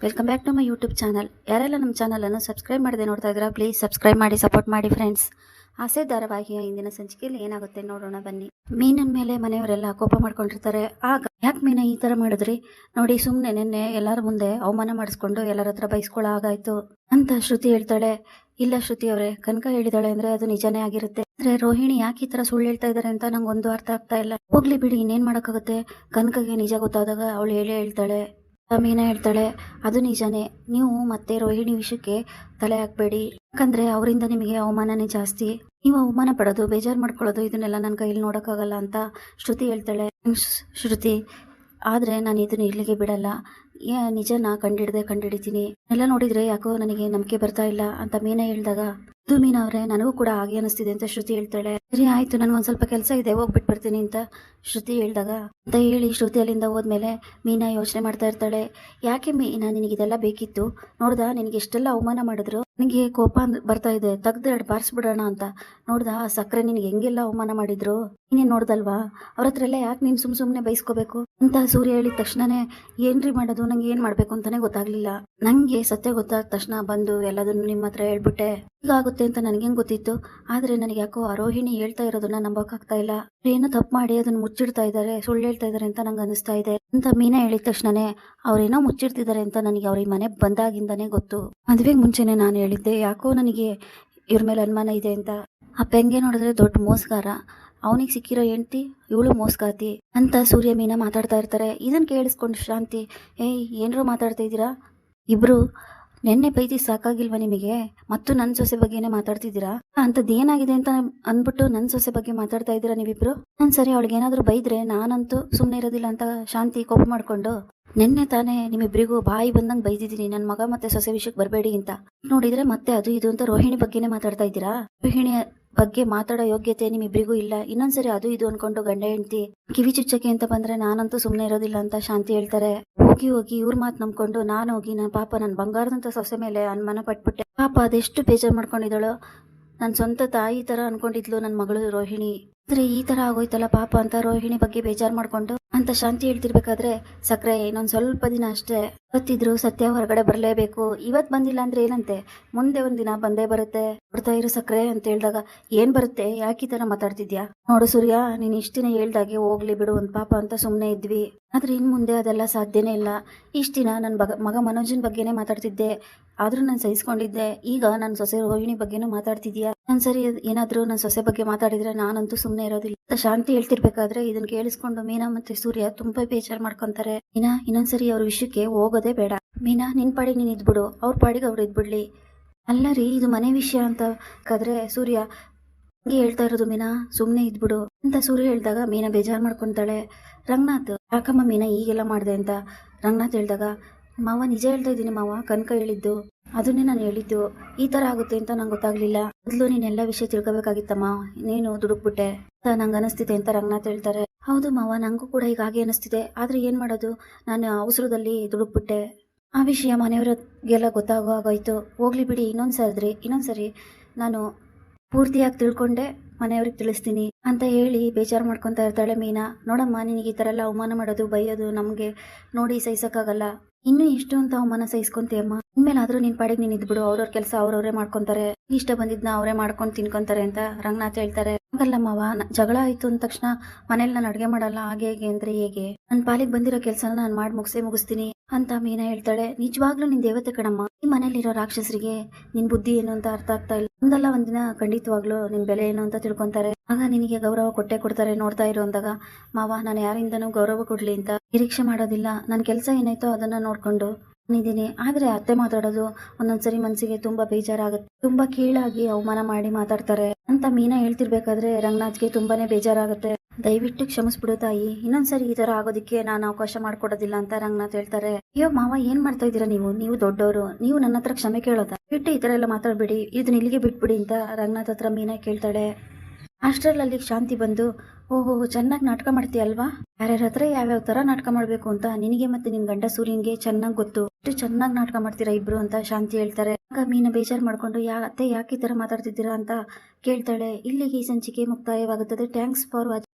Welcome back to my YouTube channel. ಯಾರೆಲ್ಲ ನಮ್ಮ ಚಾನಲನ್ನು ಸಬ್ಸ್ಕ್ರೈಬ್ ಮಾಡದೆ ನೋಡ್ತಾ ಇದ್ದೀರಾ, ಪ್ಲೀಸ್ ಸಬ್ಸ್ಕ್ರೈಬ್ ಮಾಡಿ ಸಪೋರ್ಟ್ ಮಾಡಿ ಫ್ರೆಂಡ್ಸ್. ಆಸೆ ಧಾರಾವಾಹಿಯ ಇಂದಿನ ಸಂಚಿಕೆಯಲ್ಲಿ ಏನಾಗುತ್ತೆ ನೋಡೋಣ ಬನ್ನಿ. ಮೀನನ್ ಮೇಲೆ ಮನೆಯವರೆಲ್ಲ ಕೋಪ ಮಾಡ್ಕೊಂಡಿರ್ತಾರೆ. ಆಗ ಯಾಕೆ ಮೀನ ಈ ಥರ ಮಾಡಿದ್ರಿ ನೋಡಿ, ಸುಮ್ಮನೆ ನಿನ್ನೆ ಎಲ್ಲರ ಮುಂದೆ ಅವಮಾನ ಮಾಡಿಸ್ಕೊಂಡು ಎಲ್ಲರ ಹತ್ರ ಬೈಸ್ಕೊಳ್ಳೋ ಆಗಾಯ್ತು ಅಂತ ಶ್ರುತಿ ಹೇಳ್ತಾಳೆ. ಇಲ್ಲ ಶ್ರುತಿ ಅವರೇ, ಕನಕ ಹೇಳಿದಾಳೆ ಅಂದ್ರೆ ಅದು ನಿಜನೇ ಆಗಿರುತ್ತೆ. ಅಂದ್ರೆ ರೋಹಿಣಿ ಯಾಕೆ ಈ ತರ ಸುಳ್ಳು ಹೇಳ್ತಾ ಇದಾರೆ ಅಂತ ನಂಗೆ ಒಂದು ಅರ್ಥ ಆಗ್ತಾ ಇಲ್ಲ. ಹೋಗ್ಲಿ ಬಿಡಿ, ಇನ್ನೇನ್ ಮಾಡಕ್ಕಾಗುತ್ತೆ. ಕನಕಗೆ ನಿಜ ಗೊತ್ತಾದಾಗ ಅವಳು ಹೇಳ್ತಾಳೆ. ಮೀನಾ ಹೇಳ್ತಾಳೆ, ಅದು ನಿಜಾನೇ, ನೀವು ಮತ್ತೆ ರೋಹಿಣಿ ವಿಷಯಕ್ಕೆ ತಲೆ ಹಾಕ್ಬೇಡಿ. ಯಾಕಂದ್ರೆ ಅವರಿಂದ ನಿಮಗೆ ಅವಮಾನನೇ ಜಾಸ್ತಿ. ನೀವು ಅವಮಾನ ಪಡೋದು, ಬೇಜಾರು ಮಾಡ್ಕೊಳ್ಳೋದು, ಇದನ್ನೆಲ್ಲ ನನ್ನ ಕೈಯಲ್ಲಿ ನೋಡೋಕ್ಕಾಗಲ್ಲ ಅಂತ ಶ್ರುತಿ ಹೇಳ್ತಾಳೆ. ಶ್ರುತಿ, ಆದ್ರೆ ನಾನು ಇದನ್ನ ಇಲ್ಲಿಗೆ ಬಿಡಲ್ಲ, ನಿಜನ ಕಂಡಿಡಿತೀನಿ. ಎಲ್ಲ ನೋಡಿದ್ರೆ ಯಾಕೋ ನನಗೆ ನಂಬಿಕೆ ಬರ್ತಾ ಇಲ್ಲ ಅಂತ ಮೀನಾ ಹೇಳಿದಾಗ, ಅದು ಮೀನಾ ಅವರೇ, ನನಗೂ ಕೂಡ ಹಾಗೆ ಅನಿಸ್ತಿದೆ ಅಂತ ಶ್ರುತಿ ಹೇಳ್ತಾಳೆ. ಸರಿ ಆಯ್ತು, ನನಗೊಂದು ಸ್ವಲ್ಪ ಕೆಲಸ ಇದೆ, ಹೋಗ್ಬಿಟ್ಟು ಬರ್ತೀನಿ ಅಂತ ಶ್ರುತಿ ಹೇಳಿದಾಗ ಅಂತ ಹೇಳಿ ಶ್ರುತಿ ಅಲ್ಲಿಂದ ಹೋದ್ಮೇಲೆ ಮೀನಾ ಯೋಚನೆ ಮಾಡ್ತಾ ಇರ್ತಾಳೆ. ಯಾಕೆ ಮೀನಾ ನಿನಗಿದೆಲ್ಲ ಬೇಕಿತ್ತು? ನೋಡ್ದ ನಿನಗೆ ಎಷ್ಟೆಲ್ಲ ಅವಮಾನ ಮಾಡಿದ್ರು, ನನಗೆ ಕೋಪ ಬರ್ತಾ ಇದೆ, ತೆಗ್ದು ಎರಡು ಬಾರಿಸ್ಬಿಡೋಣ ಅಂತ. ನೋಡ್ದ ಆ ಸಕ್ಕರೆ ನಿನಗೆ ಹೆಂಗೆಲ್ಲ ಅವಮಾನ ಮಾಡಿದ್ರು, ನೀನೇನು ನೋಡ್ದಲ್ವಾ? ಅವ್ರ ಹತ್ರ ಎಲ್ಲ ಯಾಕೆ ನೀನು ಸುಮ್ಮನೆ ಬೈಸ್ಕೋಬೇಕು ಅಂತ ಸೂರ್ಯ ಹೇಳಿದ ತಕ್ಷಣನೇ ಏನ್ರಿ ಮಾಡೋದು, ನಂಗೆ ಏನ್ ಮಾಡ್ಬೇಕು ಅಂತಾನೆ ಗೊತ್ತಾಗ್ಲಿಲ್ಲ. ನಂಗೆ ಸತ್ಯ ಗೊತ್ತಾದ ತಕ್ಷಣ ಬಂದು ಎಲ್ಲದನ್ನು ನಿಮ್ಮ ಹತ್ರ ಹೇಳ್ಬಿಟ್ಟೆ. ಹೀಗಾಗುತ್ತೆ ಅಂತ ನನಗೇನು ಗೊತ್ತಿತ್ತು, ಆದ್ರೆ ನನಗೆ ಯಾಕೋ ರೋಹಿಣಿ ಹೇಳ್ತಾ ಇರೋದನ್ನ ನಂಬಕ್ಕಾಗ್ತಾ ಇಲ್ಲ. ಏನೋ ತಪ್ಪು ಮಾಡಿ ಅದನ್ನ ಮುಚ್ಚಿಡ್ತಾ ಇದ್ದಾರೆ, ಸುಳ್ಳು ಹೇಳ್ತಾ ಇದ್ದಾರೆ ಅಂತ ನಂಗೆ ಅನಿಸ್ತಾ ಇದೆ ಅಂತ ಮೀನಾ ಹೇಳಿದ ತಕ್ಷಣನೇ ಅವ್ರೇನೋ ಮುಚ್ಚಿಡ್ತಿದ್ದಾರೆ ಅಂತ ನನಗೆ ಅವ್ರಿಗೆ ಮನೆ ಬಂದಾಗಿಂದಾನೇ ಗೊತ್ತು. ಮದುವೆಗೆ ಮುಂಚೆನೆ ನಾನು ಹೇಳಿದ್ದೆ, ಯಾಕೋ ನನಗೆ ಇವ್ರ ಮೇಲೆ ಅನುಮಾನ ಇದೆ ಅಂತ. ಆ ಪೆಂಗೆ ನೋಡಿದ್ರೆ ದೊಡ್ಡ ಮೋಸಗಾರ, ಅವನಿಗೆ ಸಿಕ್ಕಿರೋ ಹೆಂಡ್ತಿ ಇವಳು ಮೋಸಗಾತಿ ಅಂತ ಸೂರ್ಯ ಮೀನಾ ಮಾತಾಡ್ತಾ ಇರ್ತಾರೆ. ಇದನ್ನ ಕೇಳಿಸ್ಕೊಂಡು ಶಾಂತಿ, ಏನ್ರೋ ಮಾತಾಡ್ತಾ ಇದ್ದೀರಾ ಇಬ್ರು, ನೆನ್ನೆ ಬೈದಿ ಸಾಕಾಗಿಲ್ವಾ ನಿಮಗೆ? ಮತ್ತು ನನ್ನ ಸೊಸೆ ಬಗ್ಗೆನೇ ಮಾತಾಡ್ತಿದ್ದೀರಾ? ಅಂಥದ್ದು ಏನಾಗಿದೆ ಅಂತ ಅಂದ್ಬಿಟ್ಟು ನನ್ನ ಸೊಸೆ ಬಗ್ಗೆ ಮಾತಾಡ್ತಾ ಇದ್ದೀರಾ ನೀವಿಬ್ರು? ನಾನು ಸರಿ ಅವಳಿಗೆ ಏನಾದರೂ ಬೈದ್ರೆ ನಾನಂತೂ ಸುಮ್ಮನೆ ಇರೋದಿಲ್ಲ ಅಂತ ಶಾಂತಿ ಕೋಪ ಮಾಡ್ಕೊಂಡು, ನೆನ್ನೆ ತಾನೇ ನಿಮ್ಮಿಬ್ಬರಿಗೂ ಬಾಯಿ ಬಂದಂಗೆ ಬೈದಿದ್ದೀನಿ, ನನ್ನ ಮಗ ಮತ್ತೆ ಸೊಸೆ ವಿಷಯಕ್ಕೆ ಬರಬೇಡಿ ಅಂತ. ನೋಡಿದ್ರೆ ಮತ್ತೆ ಅದು ಇದು ಅಂತ ರೋಹಿಣಿ ಬಗ್ಗೆನೇ ಮಾತಾಡ್ತಾ ಇದ್ದೀರಾ? ರೋಹಿಣಿ ಬಗ್ಗೆ ಮಾತಾಡೋ ಯೋಗ್ಯತೆ ನಿಮ್ಮಿಬ್ಬರಿಗೂ ಇಲ್ಲ. ಇನ್ನೊಂದ್ಸರಿ ಅದು ಇದು ಅನ್ಕೊಂಡು ಗಂಡ ಹೆಂಡ್ತಿ ಕಿವಿ ಚುಚ್ಚಕ್ಕೆ ಅಂತ ಬಂದ್ರೆ ನಾನಂತೂ ಸುಮ್ಮನೆ ಇರೋದಿಲ್ಲ ಅಂತ ಶಾಂತಿ ಹೇಳ್ತಾರೆ. ಹೋಗಿ ಇವ್ರ ಮಾತು ನಂಬ್ಕೊಂಡು ನಾನು ಹೋಗಿ ನನ್ನ ಪಾಪ ನನ್ನ ಬಂಗಾರದಂತ ಸೊಸೆ ಮೇಲೆ ಅನುಮಾನ ಪಟ್ಬಿಟ್ಟೆ. ಪಾಪ ಅದೆಷ್ಟು ಬೇಜಾರು ಮಾಡ್ಕೊಂಡಿದ್ದಾಳು. ನನ್ನ ಸ್ವಂತ ತಾಯಿ ತರ ಅನ್ಕೊಂಡಿದ್ಲು ನನ್ನ ಮಗಳು ರೋಹಿಣಿ, ಆದ್ರೆ ಈ ತರ ಆಗೋಯ್ತಲ್ಲ ಪಾಪ ಅಂತ ರೋಹಿಣಿ ಬಗ್ಗೆ ಬೇಜಾರು ಮಾಡ್ಕೊಂಡು ಅಂತ ಶಾಂತಿ ಹೇಳ್ತಿರ್ಬೇಕಾದ್ರೆ, ಸಕ್ರೆ ಇನ್ನೊಂದ್ ಸ್ವಲ್ಪ ದಿನ ಅಷ್ಟೇ, ಇವತ್ತಿದ್ರು ಸತ್ಯ ಹೊರಗಡೆ ಬರ್ಲೇಬೇಕು. ಇವತ್ ಬಂದಿಲ್ಲ ಅಂದ್ರೆ ಏನಂತೆ, ಮುಂದೆ ಒಂದಿನ ಬಂದೇ ಬರುತ್ತೆ, ಬರ್ತಾ ಇರು ಸಕ್ರೆ ಅಂತ ಹೇಳಿದಾಗ, ಏನ್ ಬರುತ್ತೆ, ಯಾಕೆ ಈ ತರ ಮಾತಾಡ್ತಿದ್ಯಾ? ನೋಡು ಸೂರ್ಯ, ನೀನ್ ಇಷ್ಟ ದಿನ ಹೇಳ್ದಾಗೆ ಹೋಗ್ಲಿ ಬಿಡು ಒಂದ್ ಪಾಪ ಅಂತ ಸುಮ್ನೆ ಇದ್ವಿ, ಆದ್ರೆ ಇನ್ ಮುಂದೆ ಅದೆಲ್ಲ ಸಾಧ್ಯನೇ ಇಲ್ಲ. ಇಷ್ಟ ದಿನ ನನ್ನ ಮಗ ಮನೋಜನ್ ಬಗ್ಗೆನೇ ಮಾತಾಡ್ತಿದ್ದೆ, ಆದ್ರೂ ನಾನು ಸಹಿಸ್ಕೊಂಡಿದ್ದೆ. ಈಗ ನನ್ನ ಸೊಸೆ ರೋಹಿಣಿ ಬಗ್ಗೆನೂ ಮಾತಾಡ್ತಿದ್ಯಾ? ಸರಿ ಏನಾದ್ರೂ ನನ್ನ ಸೊಸೆ ಬಗ್ಗೆ ಮಾತಾಡಿದ್ರೆ ನಾನಂತೂ ಸುಮ್ಮನೆ ಇರೋದಿಲ್ಲ ಅಂತ ಶಾಂತಿ ಹೇಳ್ತಿರ್ಬೇಕಾದ್ರೆ ಇದನ್ನ ಕೇಳಿಸ್ಕೊಂಡು ಮೀನಾ ಮತ್ತೆ ಸೂರ್ಯ ತುಂಬಾ ಬೇಜಾರು ಮಾಡ್ಕೊಂತಾರೆ. ಮೀನಾ, ಇನ್ನೊಂದ್ಸರಿ ಅವ್ರ ವಿಷಯಕ್ಕೆ ಹೋಗೋದೇ ಬೇಡ. ಮೀನಾ, ನಿನ್ ಪಾಡಿಗೆ ನೀನ್ ಇದ್ಬಿಡು, ಅವ್ರ ಪಾಡಿಗೆ ಅವ್ರು ಇದ್ಬಿಡ್ಲಿ. ಅಲ್ಲ ರೀ, ಇದು ಮನೆ ವಿಷಯ ಅಂತ ಕಾದ್ರೆ ಸೂರ್ಯ ಹಂಗೆ ಹೇಳ್ತಾ ಇರೋದು, ಮೀನಾ ಸುಮ್ನೆ ಇದ್ಬಿಡು ಅಂತ ಸೂರ್ಯ ಹೇಳಿದಾಗ ಮೀನಾ ಬೇಜಾರು ಮಾಡ್ಕೊಂತಾಳೆ. ರಂಗನಾಥ್, ಯಾಕಮ್ಮ ಮೀನಾ ಈಗೆಲ್ಲ ಮಾಡ್ದೆ ಅಂತ ರಂಗನಾಥ್ ಹೇಳಿದಾಗ, ಮಾವ ನಿಜ ಹೇಳ್ತಾ ಇದ್ದೀನಿ ಮಾವ, ಕನಕ ಹೇಳಿದ್ದು ಅದನ್ನೇ ನಾನು ಹೇಳಿದ್ದು. ಈ ತರ ಆಗುತ್ತೆ ಅಂತ ನಂಗೆ ಗೊತ್ತಾಗ್ಲಿಲ್ಲ. ಮೊದಲು ನೀನೆಲ್ಲ ವಿಷಯ ತಿಳ್ಕೊಬೇಕಾಗಿತ್ತಮ್ಮ, ನೀನು ದುಡುಕ್ಬಿಟ್ಟೆ ಅಂತ ನಂಗೆ ಅನಿಸ್ತಿದೆ ಅಂತ ರಂಗನಾಥ್ ಹೇಳ್ತಾರೆ. ಹೌದು ಮಾವ, ನಂಗೂ ಕೂಡ ಈಗ ಹಾಗೆ ಅನಿಸ್ತಿದೆ, ಆದ್ರೆ ಏನ್ ಮಾಡೋದು, ನಾನು ಅವಸರದಲ್ಲಿ ದುಡುಕ್ಬಿಟ್ಟೆ. ಆ ವಿಷಯ ಮನೆಯವರಿಗೆಲ್ಲ ಗೊತ್ತಾಗೋಯ್ತು. ಹೋಗ್ಲಿ ಬಿಡಿ, ಇನ್ನೊಂದ್ಸರಿ ನಾನು ಪೂರ್ತಿಯಾಗಿ ತಿಳ್ಕೊಂಡೆ ಮನೆಯವ್ರಿಗೆ ತಿಳಿಸ್ತೀನಿ ಅಂತ ಹೇಳಿ ಬೇಜಾರು ಮಾಡ್ಕೊತಾ ಇರ್ತಾಳೆ ಮೀನಾ. ನೋಡಮ್ಮ, ನಿನಗೆ ಈ ಥರ ಎಲ್ಲ ಅವಮಾನ ಮಾಡೋದು, ಬೈಯೋದು ನಮಗೆ ನೋಡಿ ಸಹಿಸಕ್ಕಾಗಲ್ಲ. ಇನ್ನೂ ಎಷ್ಟು ಅಂತ ಅವಮಾನ ಸಹಿಸ್ಕೊಂತೀಯಮ್ಮ, ಇನ್ಮೇಲಾದ್ರೂ ನಿನ್ ಪಾಡಿಗೆ ನೀನ್ ಇದ್ಬಿಡು, ಅವ್ರವ್ರ ಕೆಲಸ ಅವ್ರವ್ರೇ ಮಾಡ್ಕೊಂತಾರೆ, ಇಷ್ಟ ಬಂದಿದ್ನ ಅವರೇ ಮಾಡ್ಕೊಂಡು ತಿನ್ಕೊಂತಾರೆ ಅಂತ ರಂಗನಾಥ್ ಹೇಳ್ತಾರೆ. ಹಾಗಲ್ಲ ಮಾವ, ಜಗಳ ಆಯ್ತು ಅಂದ ತಕ್ಷಣ ಮನೇಲಿ ನಾನು ಅಡ್ಗೆ ಮಾಡಲ್ಲ, ಹಾಗೆ ಹೇಗೆ ಅಂದ್ರೆ ಹೇಗೆ? ನನ್ನ ಪಾಲಿಗೆ ಬಂದಿರೋ ಕೆಲಸನ ನಾನು ಮಾಡಿ ಮುಗಿಸ್ತೀನಿ ಅಂತ ಮೀನಾ ಹೇಳ್ತಾಳೆ. ನಿಜವಾಗ್ಲೂ ನಿನ್ ದೇವತೆ ಕಣಮ್ಮ, ಈ ಮನೇಲಿರೋ ರಾಕ್ಷಸರಿಗೆ ನಿನ್ ಬುದ್ಧಿ ಏನು ಅಂತ ಅರ್ಥ ಆಗ್ತಾ ಇಲ್ಲ. ಒಂದಲ್ಲ ಒಂದಿನ ಖಂಡಿತವಾಗ್ಲೂ ನಿನ್ ಬೆಲೆ ಏನು ಅಂತ ತಿಳ್ಕೊಂತಾರೆ, ಆಗ ನಿನಗೆ ಗೌರವ ಕೊಡ್ತಾರೆ. ನೋಡ್ತಾ ಇರೋ ಅಂದಾಗ, ಮಾವ ನಾನು ಯಾರಿಂದನೂ ಗೌರವ ಕೊಡ್ಲಿ ಅಂತ ನಿರೀಕ್ಷೆ ಮಾಡೋದಿಲ್ಲ, ನನ್ನ ಕೆಲಸ ಏನಾಯ್ತೋ ಅದನ್ನ ನೋಡ್ಕೊಂಡು ಬಂದಿದ್ದೀನಿ. ಆದ್ರೆ ಅತ್ತೆ ಮಾತಾಡೋದು ಒಂದೊಂದ್ಸರಿ ಮನ್ಸಿಗೆ ತುಂಬಾ ಬೇಜಾರಾಗುತ್ತೆ, ತುಂಬಾ ಕೀಳಾಗಿ ಅವಮಾನ ಮಾಡಿ ಮಾತಾಡ್ತಾರೆ ಅಂತ ಮೀನಾ ಹೇಳ್ತಿರ್ಬೇಕಾದ್ರೆ ರಂಗನಾಥ್ಗೆ ತುಂಬಾನೇ ಬೇಜಾರಾಗುತ್ತೆ. ದಯವಿಟ್ಟು ಕ್ಷಮಿಸ್ಬಿಡು ತಾಯಿ, ಇನ್ನೊಂದ್ಸರಿ ಈ ತರ ಆಗೋದಿಕ್ಕೆ ನಾನು ಅವಕಾಶ ಮಾಡ್ಕೊಡೋದಿಲ್ಲ ಅಂತ ರಂಗನಾಥ್ ಹೇಳ್ತಾರೆ. ಅಯ್ಯೋ ಮಾವ, ಏನ್ ಮಾಡ್ತಾ ಇದ್ದೀರಾ ನೀವು ದೊಡ್ಡವರು, ನೀವು ನನ್ನ ಹತ್ರ ಕ್ಷಮೆ ಕೇಳೋದ? ಬಿಟ್ಟು ಈ ತರ ಎಲ್ಲ ಮಾತಾಡ್ಬಿಡಿ, ಇದನ್ನ ಇಲ್ಲಿಗೆ ಬಿಟ್ಬಿಡಿ ಅಂತ ರಂಗನಾಥ್ ಹತ್ರ ಮೀನಾ ಕೇಳ್ತಾಳೆ. ಅಷ್ಟರಲ್ಲಿ ಶಾಂತಿ ಬಂದು, ಓಹೋ ಚೆನ್ನಾಗಿ ನಾಟಕ ಮಾಡ್ತೀಯಲ್ವಾ, ಯಾರ್ಯಾರ ಹತ್ರ ಯಾವ್ಯಾವ ತರ ನಾಟಕ ಮಾಡ್ಬೇಕು ಅಂತ ನಿನಗೆ ಮತ್ತೆ ನಿನ್ ಗಂಡ ಸೂರ್ಯನ್ಗೆ ಚೆನ್ನಾಗಿ ಗೊತ್ತು, ಎಷ್ಟು ಚೆನ್ನಾಗಿ ನಾಟಕ ಮಾಡ್ತೀರಾ ಇಬ್ರು ಅಂತ ಶಾಂತಿ ಹೇಳ್ತಾರೆ. ಆಗ ಮೀನಾ ಬೇಜಾರು ಮಾಡ್ಕೊಂಡು, ಅತ್ತೆ ಯಾಕೆ ಈ ತರ ಮಾತಾಡ್ತಿದ್ದೀರಾ ಅಂತ ಕೇಳ್ತಾಳೆ. ಇಲ್ಲಿಗೆ ಈ ಸಂಚಿಕೆ ಮುಕ್ತಾಯವಾಗುತ್ತದೆ. Thanks for watching.